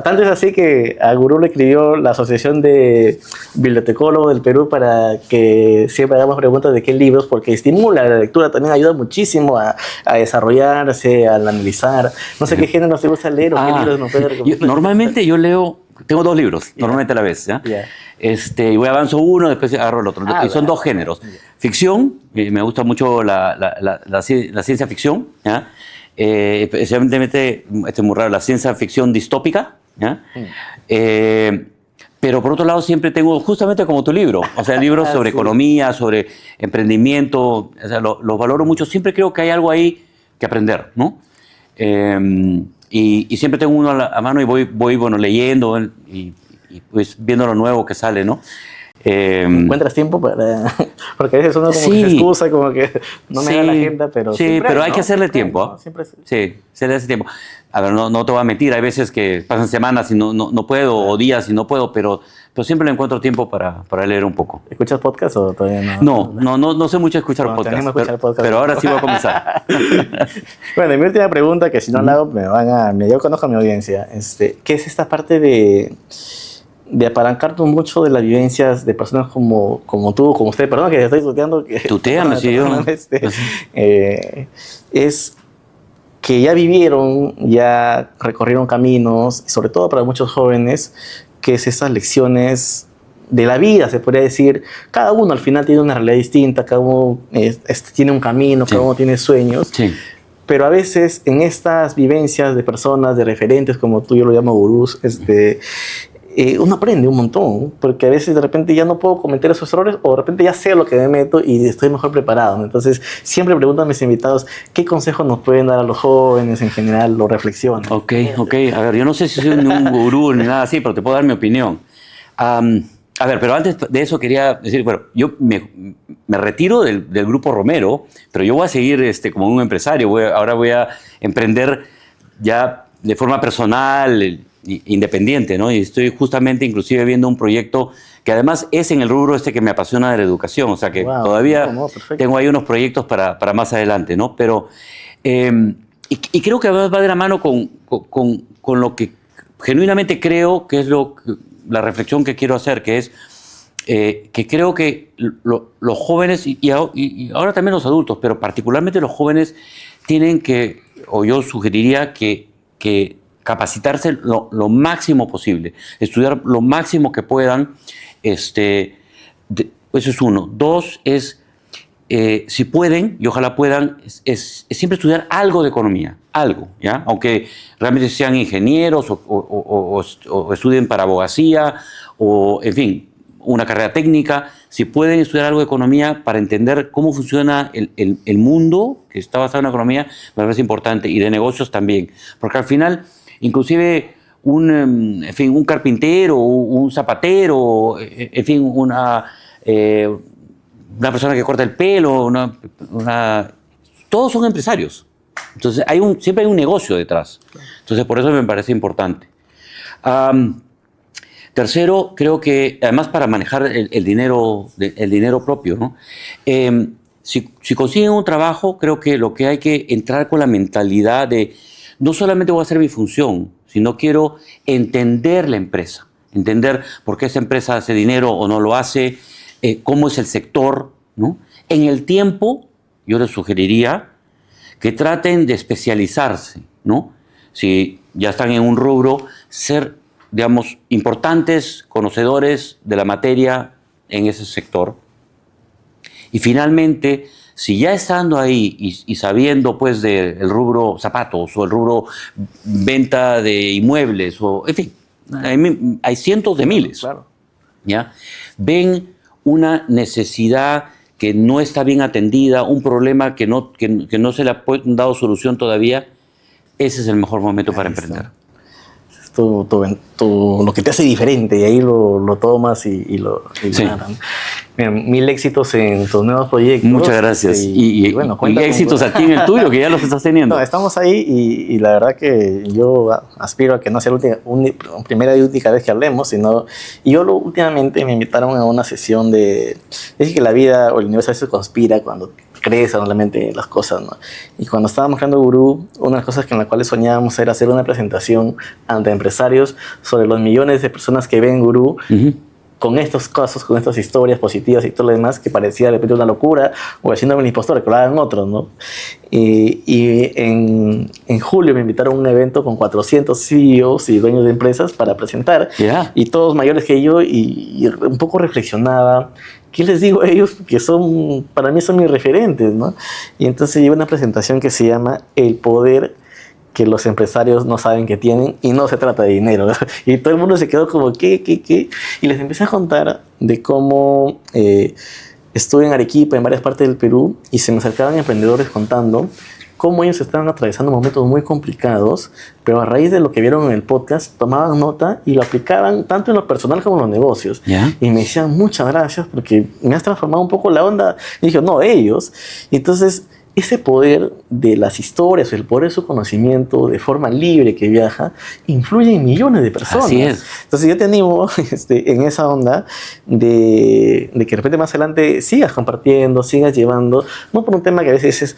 tanto es así que a Gurú le escribió la Asociación de Bibliotecólogos del Perú para que siempre hagamos preguntas de qué libros, porque estimula la lectura, también ayuda muchísimo a desarrollarse, a analizar. No sé qué géneros te gusta leer o qué libros nos puedes recomendar. Normalmente yo leo, tengo 2 libros, normalmente a la vez, ¿ya? Y voy avanzo uno, después agarro el otro. Y son 2 géneros. Ficción, me gusta mucho la ciencia ficción, ¿ya? Especialmente, es muy raro, la ciencia ficción distópica, ¿ya? Pero por otro lado siempre tengo, justamente como tu libro, o sea, libros sobre economía, sobre emprendimiento, o sea, los valoro mucho. Siempre creo que hay algo ahí que aprender, ¿no? Y siempre tengo uno a mano y voy bueno, leyendo y pues viendo lo nuevo que sale, ¿no? ¿Encuentras tiempo para...? Porque a veces uno como que se excusa, como que no me da la agenda, pero sí, pero hay ¿no? que hacerle tiempo. No, siempre es... Sí, se le hace tiempo. A ver, no te voy a mentir, hay veces que pasan semanas y no puedo, o días y no puedo, pero siempre le encuentro tiempo para leer un poco. ¿Escuchas podcast o todavía no? No sé mucho escuchar podcast, pero ahora sí voy a comenzar. Bueno, mi última pregunta, que si no la hago, yo conozco a mi audiencia, ¿qué es esta parte de apalancarnos mucho de las vivencias de personas como tú, como usted? Perdón que te estoy tuteando. Tuteame, si yo... Es que ya vivieron, ya recorrieron caminos, y sobre todo para muchos jóvenes, que es esas lecciones de la vida, se podría decir. Cada uno al final tiene una realidad distinta, cada uno tiene un camino, cada uno tiene sueños. Sí. Pero a veces en estas vivencias de personas, de referentes, como tú, yo lo llamo gurús, uno aprende un montón, porque a veces de repente ya no puedo cometer esos errores o de repente ya sé lo que me meto y estoy mejor preparado. Entonces siempre pregunto a mis invitados qué consejos nos pueden dar a los jóvenes en general, o reflexiones. Ok. A ver, yo no sé si soy un gurú ni nada así, pero te puedo dar mi opinión. A ver, pero antes de eso quería decir, bueno, yo me retiro del Grupo Romero, pero yo voy a seguir como un empresario. Ahora voy a emprender ya de forma personal, independiente, ¿no? Y estoy justamente inclusive viendo un proyecto que además es en el rubro que me apasiona de la educación, o sea que todavía tengo ahí unos proyectos para más adelante, ¿no? Pero, y creo que va de la mano con lo que genuinamente creo que es la reflexión que quiero hacer, que es que creo que los jóvenes, y ahora también los adultos, pero particularmente los jóvenes, tienen que, o yo sugeriría que capacitarse lo máximo posible, estudiar lo máximo que puedan. Eso es uno. 2 es, si pueden, y ojalá puedan, es siempre estudiar algo de economía, algo, ¿ya? Aunque realmente sean ingenieros o estudien para abogacía o, en fin, una carrera técnica, si pueden estudiar algo de economía para entender cómo funciona el mundo que está basado en la economía, me parece importante, y de negocios también, porque al final, inclusive un carpintero, un zapatero, en fin, una persona que corta el pelo, todos son empresarios. Entonces siempre hay un negocio detrás. Entonces por eso me parece importante. Tercero, creo que además para manejar el dinero propio, ¿no? Si consiguen un trabajo, creo que lo que hay que entrar con la mentalidad de no solamente voy a hacer mi función, sino quiero entender la empresa, entender por qué esa empresa hace dinero o no lo hace, cómo es el sector, ¿no? En el tiempo, yo les sugeriría que traten de especializarse, ¿no? Si ya están en un rubro, ser, digamos, importantes conocedores de la materia en ese sector. Y finalmente, si ya estando ahí y sabiendo pues del rubro zapatos o el rubro venta de inmuebles, o en fin, hay cientos de miles, Claro. ¿ya? Ven una necesidad que no está bien atendida, un problema que no se le ha dado solución todavía, ese es el mejor momento para emprender. Lo que te hace diferente, y ahí lo tomas y lo Sí. ganas. Mira, mil éxitos en tus nuevos proyectos. Muchas gracias. Y bueno, y cuenta con- éxitos a ti en el tuyo, que ya los estás teniendo. No, estamos ahí y la verdad que yo aspiro a que no sea la primera y única vez que hablemos, sino... Y yo últimamente me invitaron a una sesión de... Es que la vida o el universo a veces conspira cuando crees realmente las cosas, ¿no? Y cuando estábamos creando Gurú, una de las cosas en las cuales soñábamos era hacer una presentación ante empresarios sobre los millones de personas que ven Gurú, Ujú. con estos casos, con estas historias positivas y todo lo demás, que parecía de repente una locura, o haciendo un impostor, que lo hagan otros, ¿no? Y en julio me invitaron a un evento con 400 CEOs y dueños de empresas para presentar, Ya. y todos mayores que yo, y un poco reflexionaba, ¿qué les digo a ellos? Que para mí son mis referentes, ¿no? Y entonces llevé una presentación que se llama El poder que los empresarios no saben que tienen, y no se trata de dinero. Y todo el mundo se quedó como, ¿qué? Y les empecé a contar de cómo estuve en Arequipa, en varias partes del Perú, y se me acercaban emprendedores contando cómo ellos estaban atravesando momentos muy complicados, pero a raíz de lo que vieron en el podcast, tomaban nota y lo aplicaban tanto en lo personal como en los negocios. Ya. Y me decían, muchas gracias, porque me has transformado un poco la onda. Y dije, no, ellos. Y entonces, ese poder de las historias, el poder de su conocimiento de forma libre que viaja, influye en millones de personas. Así es. Entonces yo te animo en esa onda de que de repente más adelante sigas compartiendo, sigas llevando, no por un tema que a veces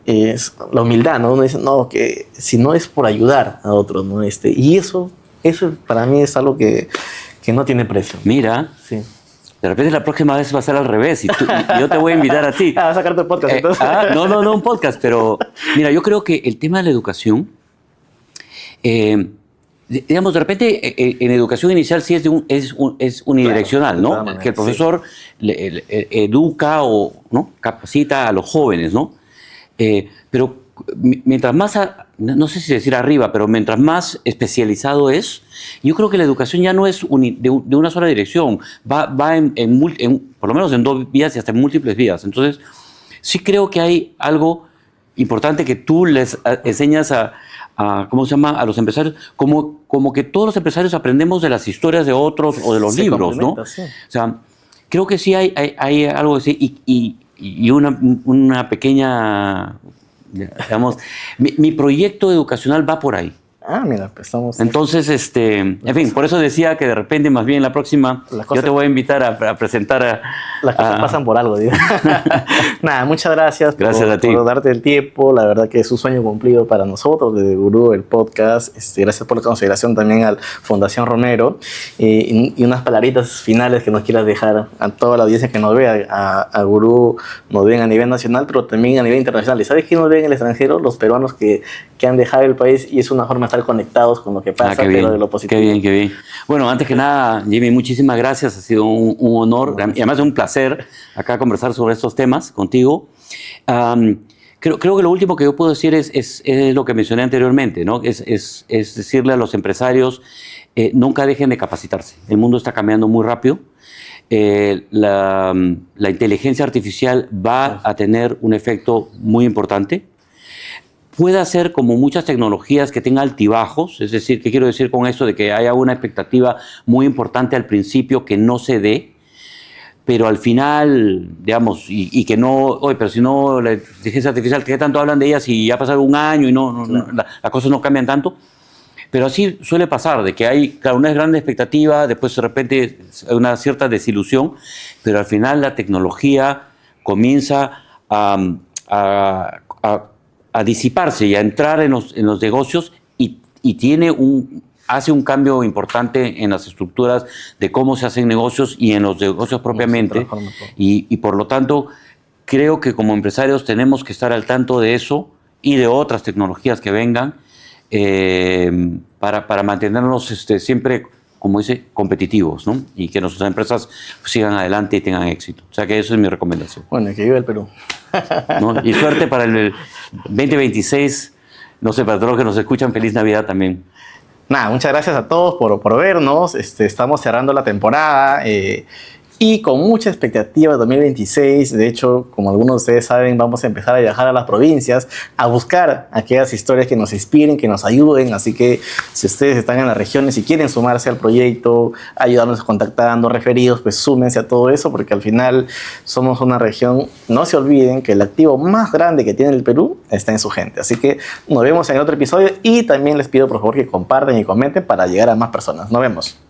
es la humildad, ¿no? Uno dice, no, que si no es por ayudar a otros, ¿no? Y eso para mí es algo que no tiene precio. Mira, Sí. de repente la próxima vez va a ser al revés y yo te voy a invitar a ti. Vas a sacar tu podcast entonces. No, un podcast, pero mira, yo creo que el tema de la educación, digamos, de repente en educación inicial sí es unidireccional, Claro, de ¿no? todas maneras, Que el profesor educa o ¿no? capacita a los jóvenes, ¿no? Pero mientras más, no sé si decir arriba, pero mientras más especializado es, yo creo que la educación ya no es de una sola dirección, va por lo menos en 2 vías y hasta en múltiples vías. Entonces, sí creo que hay algo importante que tú les enseñas ¿cómo se llama? A los empresarios, como que todos los empresarios aprendemos de las historias de otros o de los Se libros, ¿no? complementa, sí. O sea, creo que sí hay algo así y una pequeña, digamos, mi proyecto educacional va por ahí. Mira, pues estamos... Entonces, en fin, por eso decía que de repente, más bien la próxima, Las cosas- yo te voy a invitar a presentar Las cosas pasan por algo, digo. Nada, muchas gracias, Gracias a ti. por darte el tiempo. La verdad que es un sueño cumplido para nosotros desde Gurú, el podcast. Gracias por la consideración también a Fundación Romero. Y unas palabritas finales que nos quieras dejar a toda la audiencia que nos vea. A Gurú nos ven a nivel nacional, pero también a nivel internacional. ¿Y sabes quién nos ve en el extranjero? Los peruanos que han dejado el país, y es una forma de estar conectados con lo que pasa, qué bien, pero de lo positivo. Qué bien. Bueno, antes que nada, Jimmy, muchísimas gracias. Ha sido un honor y además un placer acá conversar sobre estos temas contigo. Creo que lo último que yo puedo decir es lo que mencioné anteriormente, ¿no? Es decirle a los empresarios, nunca dejen de capacitarse. El mundo está cambiando muy rápido. La inteligencia artificial va a tener un efecto muy importante. Puede ser como muchas tecnologías que tengan altibajos, es decir, ¿qué quiero decir con esto? De que haya una expectativa muy importante al principio que no se dé, pero al final, digamos, y que no, oye, pero si no, la inteligencia artificial, ¿qué tanto hablan de ella si ya ha pasado un año y las cosas no cambian tanto? Pero así suele pasar, de que hay, claro, una gran expectativa, después de repente hay una cierta desilusión, pero al final la tecnología comienza a disiparse y a entrar en los negocios y hace un cambio importante en las estructuras de cómo se hacen negocios y en los negocios propiamente. Y por lo tanto, creo que como empresarios tenemos que estar al tanto de eso y de otras tecnologías que vengan para mantenernos siempre, como dice, competitivos, ¿no? Y que nuestras empresas sigan adelante y tengan éxito. O sea que eso es mi recomendación. Bueno, que viva el Perú. ¿No? Y suerte para el 2026. No sé, para todos los que nos escuchan, feliz Navidad también. Nada, muchas gracias a todos por vernos. Estamos cerrando la temporada. y con mucha expectativa de 2026. De hecho, como algunos de ustedes saben, vamos a empezar a viajar a las provincias a buscar aquellas historias que nos inspiren, que nos ayuden. Así que si ustedes están en las regiones y quieren sumarse al proyecto, ayudarnos contactando, referidos, pues súmense a todo eso, porque al final somos una región, no se olviden que el activo más grande que tiene el Perú está en su gente. Así que nos vemos en el otro episodio y también les pido por favor que compartan y comenten para llegar a más personas. Nos vemos.